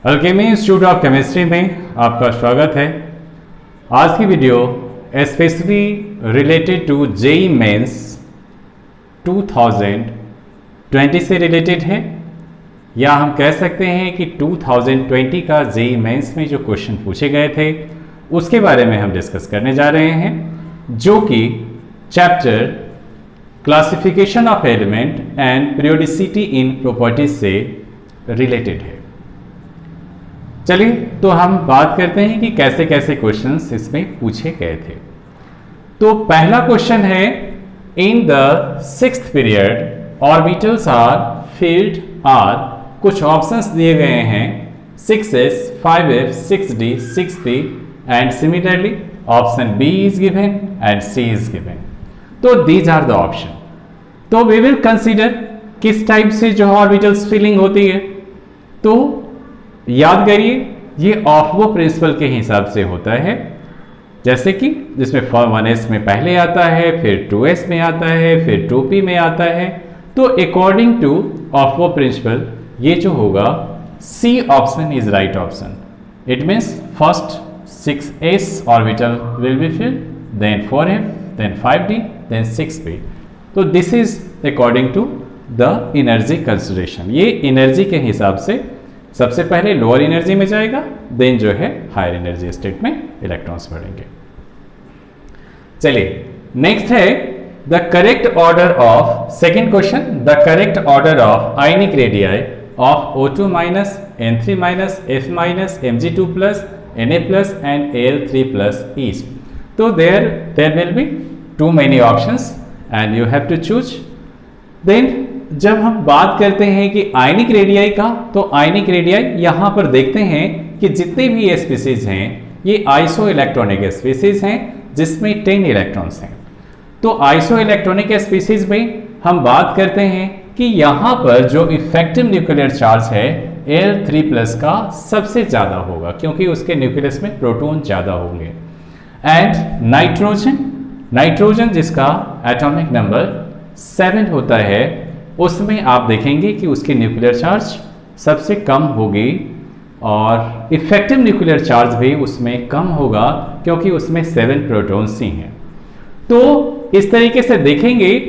Alchemy institute of chemistry में आपका स्वागत है। आज की video specially related to JEE Mains 2020 से रिलेटेड है, या हम कह सकते हैं कि 2020 का जेईई मेंस में जो क्वेश्चन पूछे गए थे उसके बारे में हम डिस्कस करने जा रहे हैं, जो कि chapter classification of element and periodicity in properties से रिलेटेड है। चलिए तो हम बात करते हैं कि कैसे कैसे क्वेश्चंस इसमें पूछे गए थे। तो पहला क्वेश्चन है, in the 6th period orbitals are filled are, कुछ ऑप्शंस दिए गए हैं 6s, 5f, 6d, 6p and similarly option B is given and C is given. तो दीज आर द ऑप्शन। तो वी विल कंसीडर किस type से जो orbitals filling होती है। तो याद करिए ये ऑफ-बो प्रिंसिपल के हिसाब से होता है, जैसे कि जिसमें 1s में पहले आता है, फिर 2s में आता है, फिर 2p में आता है। तो अकॉर्डिंग टू ऑफ-बो प्रिंसिपल ये जो होगा C option is right option. It means first 6s orbital will be filled, then 4f, then 5d, then 6p। तो this is according to the energy consideration. ये एनर्जी के हिसाब से सबसे पहले लोअर एनर्जी में जाएगा, देन जो है हायर एनर्जी स्टेट में इलेक्ट्रॉन्स बढ़ेंगे। चलिए नेक्स्ट है the correct order of, second question, the correct order of ionic radii of O2 minus, N3 minus, F minus, Mg2 plus, Na plus and Al3 plus is. तो there will be too many options and you have to choose. Then जब हम बात करते हैं कि ionic radii का, तो ionic radii यहां पर देखते हैं कि जितने भी स्पीसीज हैं ये आइसो इलेक्ट्रॉनिक स्पीसीज हैं जिसमें 10 इलेक्ट्रॉन्स हैं। तो आइसो इलेक्ट्रॉनिक स्पीसीज में हम बात करते हैं कि यहां पर जो इफेक्टिव न्यूक्लियर चार्ज है Al3 प्लस का सबसे ज्यादा होगा, क्योंकि उसके न्यूक्लियस में प्रोटॉन ज्यादा होंगे। एंड नाइट्रोजन जिसका एटॉमिक नंबर 7 होता है, उसमें आप देखेंगे कि उसकी न्यूक्लियर चार्ज सबसे कम होगी और इफेक्टिव न्यूक्लियर चार्ज भी उसमें कम होगा, क्योंकि उसमें 7 प्रोटॉन्स ही हैं। तो इस तरीके से देखेंगे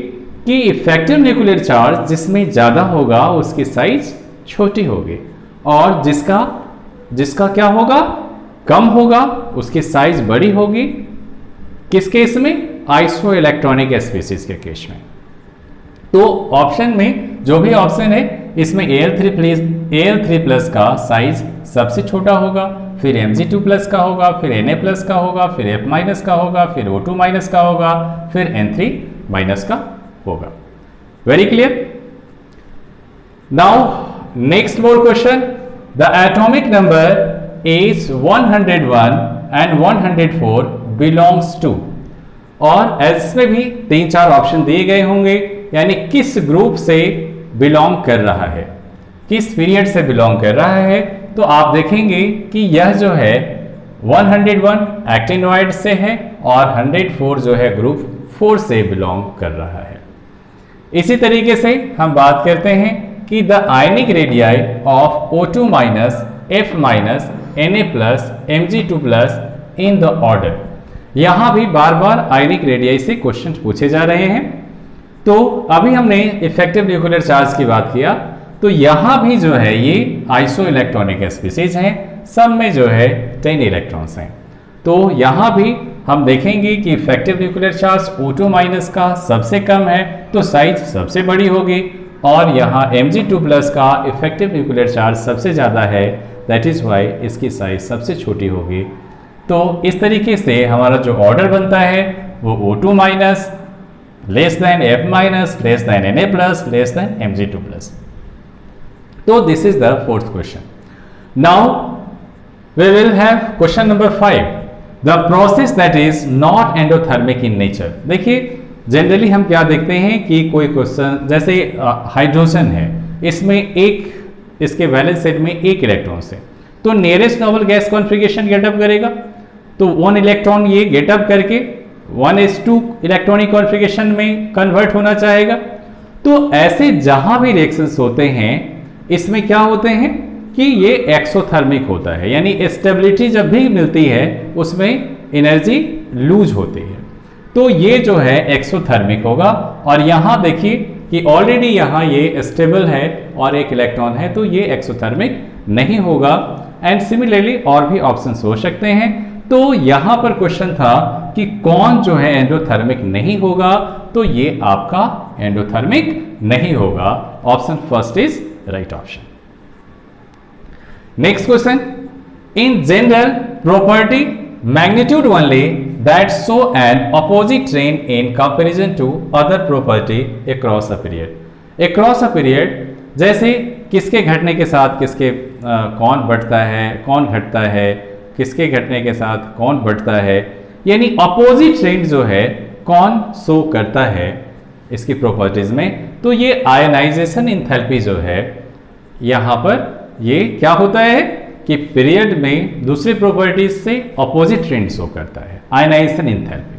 कि इफेक्टिव न्यूक्लियर चार्ज जिसमें ज़्यादा होगा उसकी साइज छोटी होगी, और जिसका क्या होगा, कम होगा, उसकी साइज बड़ी होगी। किस केस में? आइसो इलेक्ट्रॉनिक स्पीसीज के केस में। तो ऑप्शन में जो भी ऑप्शन है इसमें Al3 प्लस का साइज सबसे छोटा होगा, फिर Mg2 प्लस का होगा, फिर Na प्लस का होगा, फिर F माइनस का होगा, फिर O2 माइनस का होगा, फिर N3 माइनस का होगा। Very clear. Now next more question, the atomic number is 101 and 104 belongs to, और इसमें भी 3-4 ऑप्शन दिए गए होंगे, यानी किस ग्रुप से बिलोंग कर रहा है, किस पीरियड से बिलोंग कर रहा है। तो आप देखेंगे कि यह जो है 101 एक्टिनोइड से है और 104 जो है ग्रुप 4 से बिलोंग कर रहा है। इसी तरीके से हम बात करते हैं कि the ionic radii of O2 minus, F minus, Na plus, Mg2 plus in the order. यहां भी बार बार आयनिक रेडियाई से क्वेश्चन पूछे जा रहे हैं। तो अभी हमने इफेक्टिव न्यूक्लियर चार्ज की बात किया, तो यहां भी जो है ये आइसो इलेक्ट्रॉनिक स्पीसीज हैं, सब में जो है 10 इलेक्ट्रॉन्स हैं। तो यहां भी हम देखेंगे कि effective nuclear charge O2 minus का सबसे कम है, तो साइज सबसे बड़ी होगी, और यहाँ Mg2 प्लस का इफेक्टिव न्यूक्लियर चार्ज सबसे ज़्यादा है, दैट इज वाई इसकी साइज सबसे छोटी होगी। तो इस तरीके से हमारा जो ऑर्डर बनता है वो O2 minus, less than F minus, less than Na plus, less than Mg2 plus. तो this is the fourth question. Now we will have question number 5, the process that is not endothermic in nature. देखिए generally हम क्या देखते हैं कि कोई question जैसे hydrogen है, इसमें इसके वैलेंस सेट में 1 इलेक्ट्रॉन है, तो nearest noble gas configuration getup करेगा, तो 1 इलेक्ट्रॉन ये गेटअप करके 1s2 इलेक्ट्रॉनिक कॉन्फ़िगरेशन में कन्वर्ट होना चाहेगा। तो ऐसे जहां भी रिएक्शंस होते हैं इसमें क्या होते हैं, कि ये एक्सोथर्मिक होता है, यानी स्टेबिलिटी जब भी मिलती है उसमें एनर्जी लूज होती है, तो ये जो है एक्सोथर्मिक होगा। और यहाँ देखिए कि ऑलरेडी यहाँ ये स्टेबल है और एक इलेक्ट्रॉन है, तो ये एक्सोथर्मिक नहीं होगा। एंड सिमिलरली और भी ऑप्शंस हो सकते हैं। तो यहाँ पर क्वेश्चन था कि कौन जो है एंडोथर्मिक नहीं होगा, तो ये आपका एंडोथर्मिक नहीं होगा। Option first is right option. Next question, in general property magnitude only that show an opposite trend in comparison to other property across a period. Across a period जैसे किसके घटने के साथ किसके कौन बढ़ता है, कौन घटता है, किसके घटने के साथ कौन बढ़ता है, यानी अपोजिट ट्रेंड जो है कौन शो करता है इसकी प्रॉपर्टीज में। तो ये आयनाइजेशन एंथैल्पी जो है यहाँ पर ये क्या होता है कि पीरियड में दूसरी प्रॉपर्टीज से अपोजिट ट्रेंड शो करता है, आयनाइजेशन एंथैल्पी।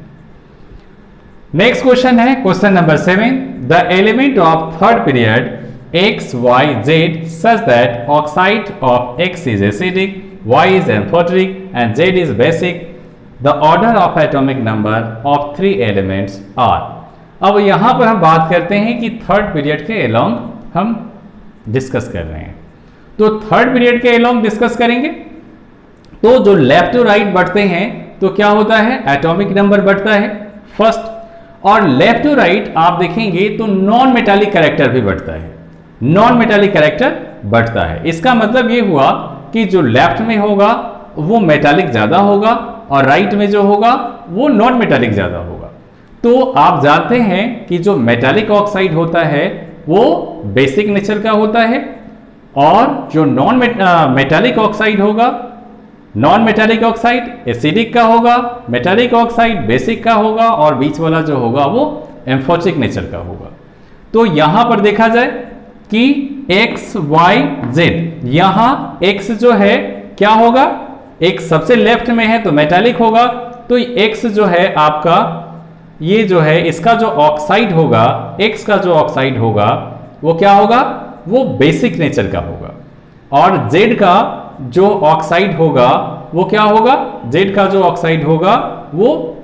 नेक्स्ट क्वेश्चन है question number 7, the element of third period x, y, z such that oxide of x is acidic, y is amphoteric and z is basic. The order of atomic number of three elements are. अब यहाँ पर हम बात करते हैं कि third period के along हम डिस्कस कर रहे हैं। तो थर्ड पीरियड के अलोंग डिस्कस करेंगे तो जो लेफ्ट टू राइट बढ़ते हैं तो क्या होता है, एटॉमिक नंबर बढ़ता है फर्स्ट, और लेफ्ट टू राइट आप देखेंगे तो नॉन मेटालिक कैरेक्टर भी बढ़ता है, नॉन मेटालिक कैरेक्टर बढ़ता है। इसका मतलब ये हुआ कि जो लेफ्ट में होगा वो मेटालिक ज्यादा होगा और राइट में जो होगा वो नॉन मेटालिक ज्यादा होगा। तो आप जानते हैं कि जो मेटालिक ऑक्साइड होता है वो बेसिक नेचर का होता है और जो नॉन मेटालिक ऑक्साइड होगा, नॉन मेटालिक ऑक्साइड एसिडिक का होगा, मेटालिक ऑक्साइड बेसिक का होगा और बीच वाला जो होगा वो एम्फोटिक नेचर का होगा। तो यहां पर देखा जाए कि x, y, z, यहां x जो है क्या होगा, x सबसे लेफ्ट में है तो मेटालिक होगा, तो x जो है आपका ये जो है इसका जो ऑक्साइड होगा, x का जो ऑक्साइड होगा वो क्या होगा, वो बेसिक नेचर का होगा। और z का जो ऑक्साइड होगा वो क्या होगा, z का जो ऑक्साइड होगा वो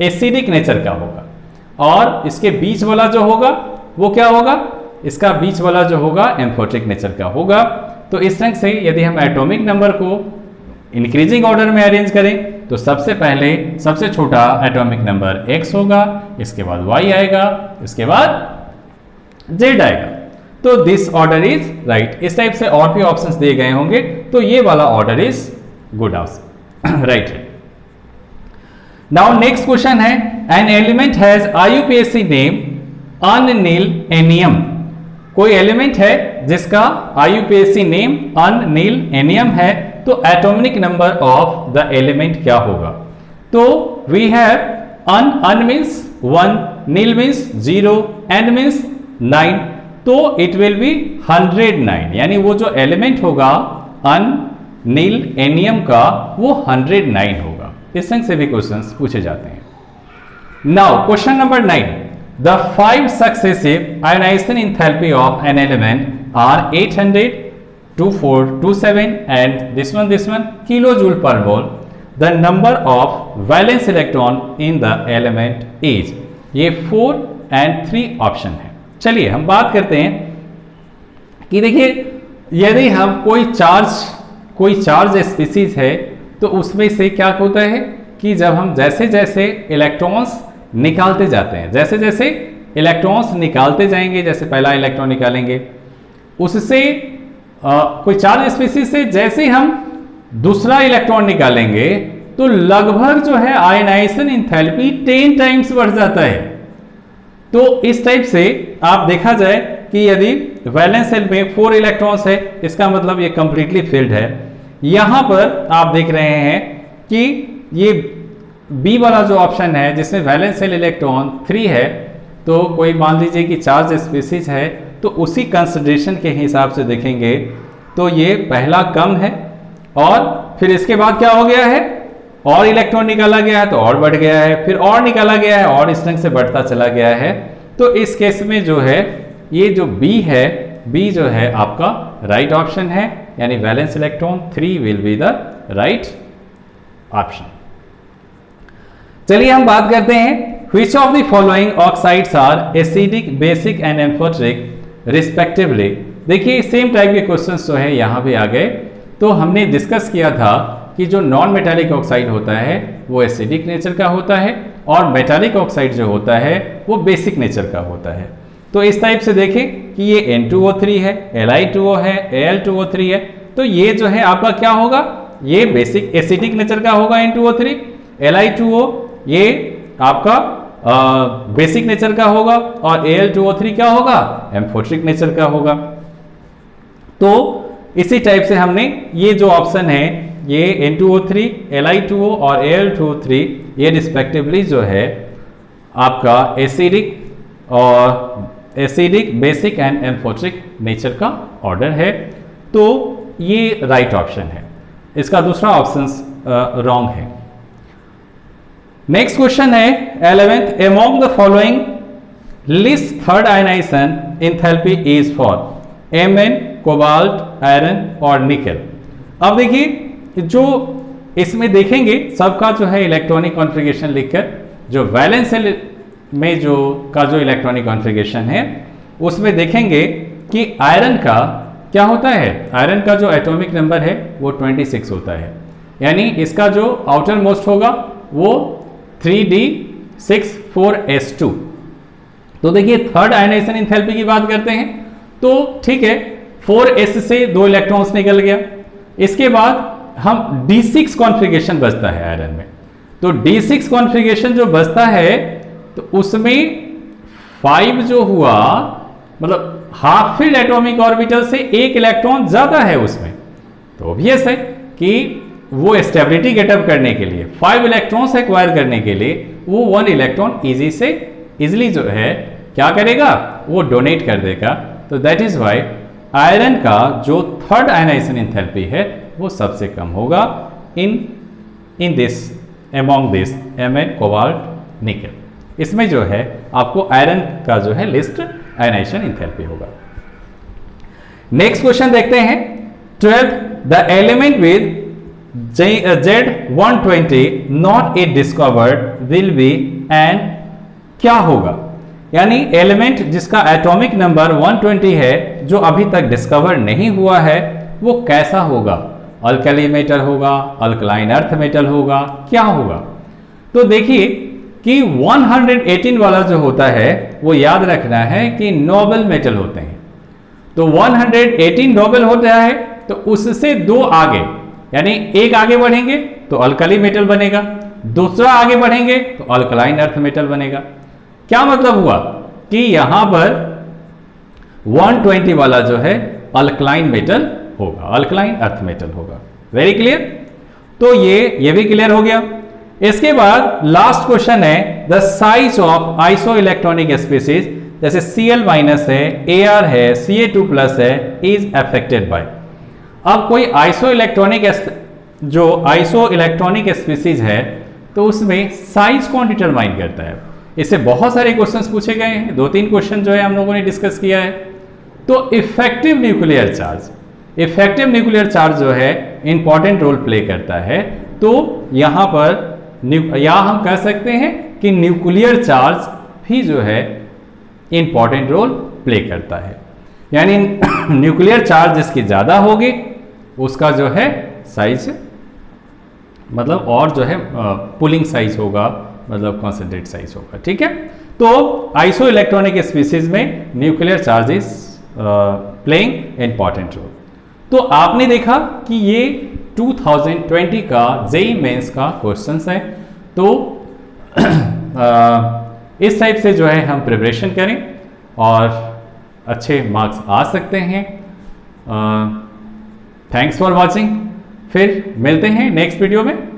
एसिडिक नेचर का होगा। और इसके बीच वाला जो होगा वो क्या होगा, इसका बीच वाला जो होगा एम्फोटिक नेचर का होगा। तो इस ढंग से यदि हम एटॉमिक नंबर को इंक्रीजिंग ऑर्डर में अरेंज करें तो सबसे पहले सबसे छोटा एटॉमिक नंबर x होगा, इसके बाद y आएगा, इसके बाद z आएगा। तो दिस ऑर्डर इज राइट। इस टाइप से और भी ऑप्शंस दिए गए होंगे, तो ये वाला order is good answer, right. Now next question है, an element has IUPAC name unnilennium. कोई एलिमेंट है जिसका IUPAC नेम अननील-एनियम है, तो atomic number of the element क्या होगा। तो we have un means 1, nil means 0, en means 9, तो इट विल बी 109, यानी वो जो एलिमेंट होगा अननील-एनियम का वो 109 होगा। इस ढंग से भी क्वेश्चंस पूछे जाते हैं। Now question number 9, the 5 successive ionization enthalpy of an element are 800, 24, 27 and this one kilojoule per mole. The number of valence electron in the element is, ये 4 and 3 ऑप्शन है। चलिए हम बात करते हैं कि देखिए यदि हम कोई चार्ज स्पीसीज है तो उसमें से क्या होता है कि जब हम जैसे जैसे इलेक्ट्रॉन्स निकालते जाते हैं, जैसे जैसे इलेक्ट्रॉन्स निकालते जाएंगे, जैसे पहला इलेक्ट्रॉन निकालेंगे उससे कोई चार्ज स्पीसीज से जैसे हम दूसरा इलेक्ट्रॉन निकालेंगे तो लगभग जो है आयनाइजेशन एंथैल्पी 10 टाइम्स बढ़ जाता है। तो इस टाइप से आप देखा जाए कि यदि वैलेंस शेल में 4 इलेक्ट्रॉन्स है, इसका मतलब ये कंप्लीटली फिल्ड है। यहां पर आप देख रहे हैं कि ये बी वाला जो ऑप्शन है जिसमें वैलेंस शेल इलेक्ट्रॉन 3 है, तो कोई मान लीजिए कि चार्ज स्पीसीज है तो उसी कंसिडरेशन के हिसाब से देखेंगे तो ये पहला कम है और फिर इसके बाद क्या हो गया है, और इलेक्ट्रॉन निकाला गया है तो और बढ़ गया है, फिर और निकाला गया है और इस ढंग से बढ़ता चला गया है। तो इस केस में जो है ये जो बी है, बी जो है आपका राइट ऑप्शन है, यानी valence electron 3 will be the right option. चलिए हम बात करते हैं which of the following oxides are acidic, basic and amphoteric respectively. देखिए सेम टाइप के क्वेश्चंस जो है यहाँ भी आ गए। तो हमने डिस्कस किया था कि जो नॉन मेटालिक ऑक्साइड होता है वो एसिडिक नेचर का होता है और मेटालिक ऑक्साइड जो होता है वो बेसिक नेचर का होता है। तो इस टाइप से देखें कि ये N2O3 है, Li2O है, Al2O3 है, तो ये जो है आपका क्या होगा, ये बेसिक एसिडिक नेचर का होगा N2O3, Li2O ये आपका बेसिक नेचर का होगा और Al2O3 क्या होगा, एम्फोटेरिक नेचर का होगा। तो इसी टाइप से हमने ये जो ऑप्शन है ये N2O3, Li2O और Al2O3 ये रिस्पेक्टिवली जो है आपका acidic, basic and amphoteric nature का ऑर्डर है। तो ये राइट ऑप्शन है, इसका दूसरा ऑप्शन रॉन्ग है। नेक्स्ट क्वेश्चन है 11th, among the following list third ionization enthalpy is for Mn, cobalt, iron और निकेल। अब देखिए जो इसमें देखेंगे सबका जो है इलेक्ट्रॉनिक कॉन्फ़िगरेशन लिखकर, जो वैलेंस में जो इलेक्ट्रॉनिक कॉन्फ़िगरेशन है उसमें देखेंगे कि आयरन का क्या होता है, आयरन का जो एटॉमिक नंबर है वो 26 होता है, यानी इसका जो आउटर मोस्ट होगा वो 3d64s2। तो देखिए थर्ड आयनाइजेशन एंथैल्पी की बात करते हैं तो ठीक है 4s से 2 इलेक्ट्रॉन्स निकल गया। इसके बाद हम d6 कॉन्फ़िगरेशन बचता है आयरन में, तो d6 कॉन्फ़िगरेशन जो बचता है तो उसमें 5 जो हुआ मतलब हाफ फिल्ड एटॉमिक ऑर्बिटल से 1 इलेक्ट्रॉन ज्यादा है उसमें, तो ऑब्वियस है कि वो स्टेबिलिटी गेटअप करने के लिए 5 इलेक्ट्रॉन्स एक्वायर करने के लिए वो 1 इलेक्ट्रॉन इजीली जो है क्या करेगा, वो डोनेट कर देगा। तो दैट इज वाई आयरन का जो थर्ड आयनाइजेशन एंथैल्पी है वो सबसे कम होगा in this among this Mn, cobalt, nickel. इसमें जो है आपको आयरन का जो है लिस्ट आयनाइजेशन एंथैल्पी होगा। नेक्स्ट क्वेश्चन देखते हैं 12th, the element with Z120 not a discovered will be and क्या होगा, यानी एलिमेंट जिसका एटॉमिक नंबर 120 है जो अभी तक डिस्कवर नहीं हुआ है वो कैसा होगा, अल्कली मेटल होगा, अल्कलाइन अर्थ मेटल होगा, क्या होगा। तो देखिए कि 118 वाला जो होता है वो याद रखना है कि नोबल मेटल होते हैं। तो 118 नोबल होता है तो उससे 2 आगे, यानी एक आगे बढ़ेंगे तो अल्कली मेटल बनेगा, दूसरा आगे बढ़ेंगे तो अल्कलाइन अर्थ मेटल बनेगा। क्या मतलब हुआ कि यहां पर 120 वाला जो है अल्कलाइन मेटल होगा, अल्कलाइन अर्थ मेटल होगा। वेरी क्लियर, तो ये भी क्लियर हो गया। इसके बाद लास्ट क्वेश्चन है the size of iso electronic species, जैसे Cl- है, Ar है, Ca2+ है, इज अफेक्टेड बाय। अब कोई आइसो इलेक्ट्रॉनिक स्पीसीज है तो उसमें साइज कौन डिटरमाइन करता है, इससे बहुत सारे क्वेश्चंस पूछे गए हैं, 2-3 क्वेश्चन जो है हम लोगों ने डिस्कस किया है। तो इफेक्टिव न्यूक्लियर चार्ज जो है इंपॉर्टेंट रोल प्ले करता है। तो यहां पर या हम कह सकते हैं कि न्यूक्लियर चार्ज भी जो है इंपॉर्टेंट रोल प्ले करता है, यानी न्यूक्लियर चार्ज जिसकी ज्यादा होगी उसका जो है साइज मतलब और जो है पुलिंग साइज होगा, मतलब कॉन्सेंट्रेट साइज होगा। ठीक है, तो आइसो इलेक्ट्रॉनिक स्पीसीज में nuclear charge is playing important role. तो आपने देखा कि ये 2020 का जेईई मेंस का क्वेश्चंस है। तो इस टाइप से जो है हम प्रिपरेशन करें और अच्छे मार्क्स आ सकते हैं। थैंक्स फॉर वॉचिंग, फिर मिलते हैं नेक्स्ट वीडियो में।